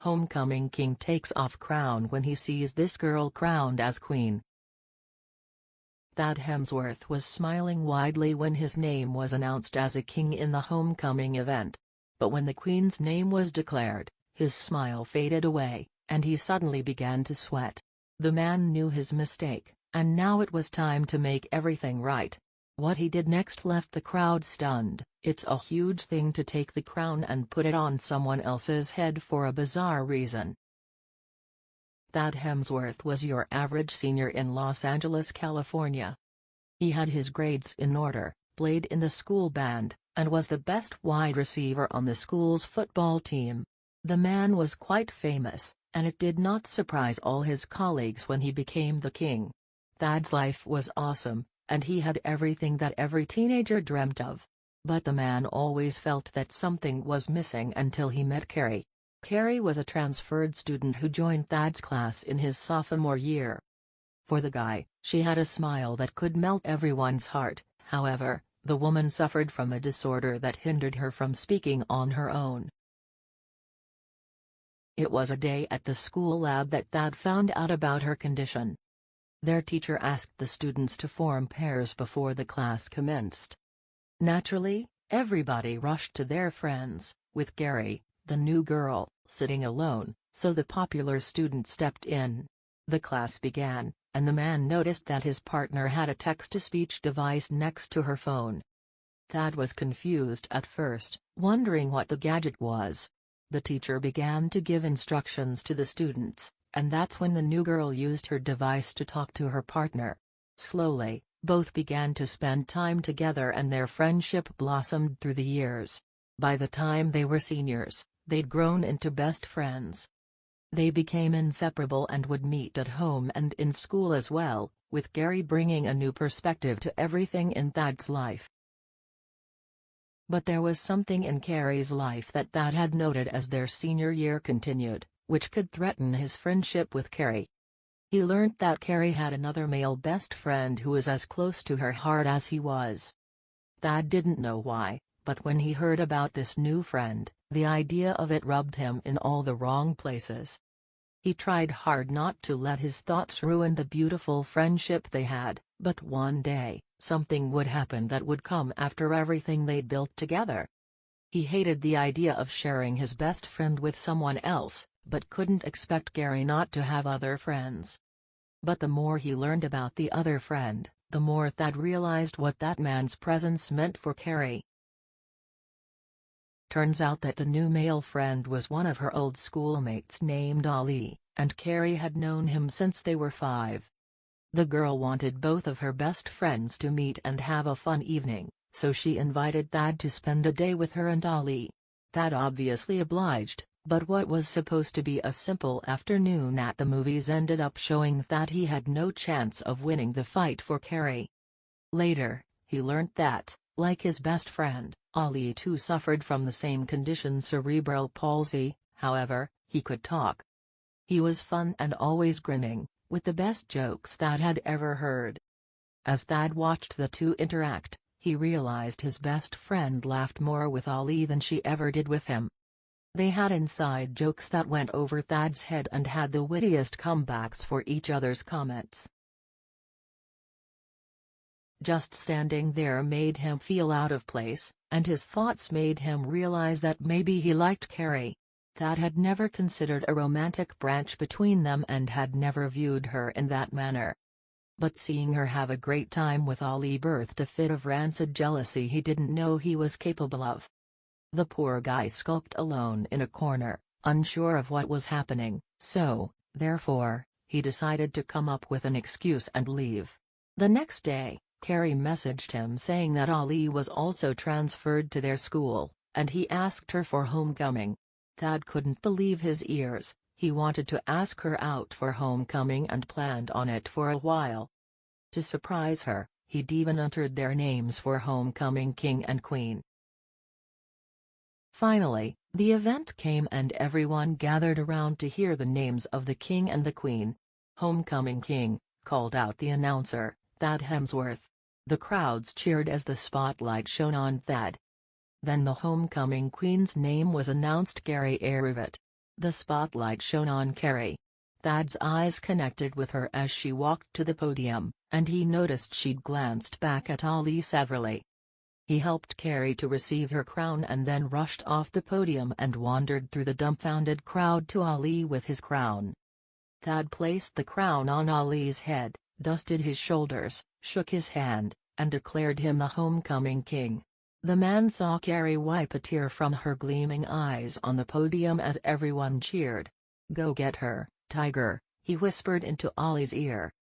Homecoming king takes off crown when he sees this girl crowned as queen. Thad Hemsworth was smiling widely when his name was announced as a king in the homecoming event. But when the queen's name was declared, his smile faded away, and he suddenly began to sweat. The man knew his mistake, and now it was time to make everything right. What he did next left the crowd stunned. It's a huge thing to take the crown and put it on someone else's head for a bizarre reason. Thad Hemsworth was your average senior in Los Angeles, California. He had his grades in order, played in the school band, and was the best wide receiver on the school's football team. The man was quite famous, and it did not surprise all his colleagues when he became the king. Thad's life was awesome, and he had everything that every teenager dreamt of. But the man always felt that something was missing until he met Carrie. Carrie was a transferred student who joined Thad's class in his sophomore year. For the guy, she had a smile that could melt everyone's heart. However, the woman suffered from a disorder that hindered her from speaking on her own. It was a day at the school lab that Thad found out about her condition. Their teacher asked the students to form pairs before the class commenced. Naturally, everybody rushed to their friends, with Carrie, the new girl, sitting alone, so the popular student stepped in. The class began, and the man noticed that his partner had a text-to-speech device next to her phone. Thad was confused at first, wondering what the gadget was. The teacher began to give instructions to the students, and that's when the new girl used her device to talk to her partner. Slowly, both began to spend time together and their friendship blossomed through the years. By the time they were seniors, they'd grown into best friends. They became inseparable and would meet at home and in school as well, with Carrie bringing a new perspective to everything in Thad's life. But there was something in Carrie's life that Thad had noted as their senior year continued, which could threaten his friendship with Carrie. He learned that Carrie had another male best friend who was as close to her heart as he was. Thad didn't know why, but when he heard about this new friend, the idea of it rubbed him in all the wrong places. He tried hard not to let his thoughts ruin the beautiful friendship they had, but one day, something would happen that would come after everything they'd built together. He hated the idea of sharing his best friend with someone else, but couldn't expect Carrie not to have other friends. But the more he learned about the other friend, the more Thad realized what that man's presence meant for Carrie. Turns out that the new male friend was one of her old schoolmates named Ali, and Carrie had known him since they were 5. The girl wanted both of her best friends to meet and have a fun evening, so she invited Thad to spend a day with her and Ali. Thad obviously obliged, but what was supposed to be a simple afternoon at the movies ended up showing that he had no chance of winning the fight for Carrie. Later, he learnt that, like his best friend, Ali too suffered from the same condition, cerebral palsy. However, he could talk. He was fun and always grinning, with the best jokes Thad had ever heard. As Thad watched the two interact, he realized his best friend laughed more with Ali than she ever did with him. They had inside jokes that went over Thad's head and had the wittiest comebacks for each other's comments. Just standing there made him feel out of place, and his thoughts made him realize that maybe he liked Carrie. Thad had never considered a romantic branch between them and had never viewed her in that manner. But seeing her have a great time with Ali birthed a fit of rancid jealousy he didn't know he was capable of. The poor guy skulked alone in a corner, unsure of what was happening, so, therefore, he decided to come up with an excuse and leave. The next day, Carrie messaged him saying that Ali was also transferred to their school, and he asked her for homecoming. Thad couldn't believe his ears. He wanted to ask her out for homecoming and planned on it for a while. To surprise her, he'd even entered their names for homecoming king and queen. Finally, the event came and everyone gathered around to hear the names of the king and the queen. "Homecoming king," called out the announcer, Thad Hemsworth. The crowds cheered as the spotlight shone on Thad. Then the homecoming queen's name was announced, Carrie Arivit. The spotlight shone on Carrie. Thad's eyes connected with her as she walked to the podium, and he noticed she'd glanced back at Ali severally. He helped Carrie to receive her crown and then rushed off the podium and wandered through the dumbfounded crowd to Ali with his crown. Thad placed the crown on Ali's head, dusted his shoulders, shook his hand, and declared him the homecoming king. The man saw Carrie wipe a tear from her gleaming eyes on the podium as everyone cheered. "Go get her, Tiger," he whispered into Ali's ear.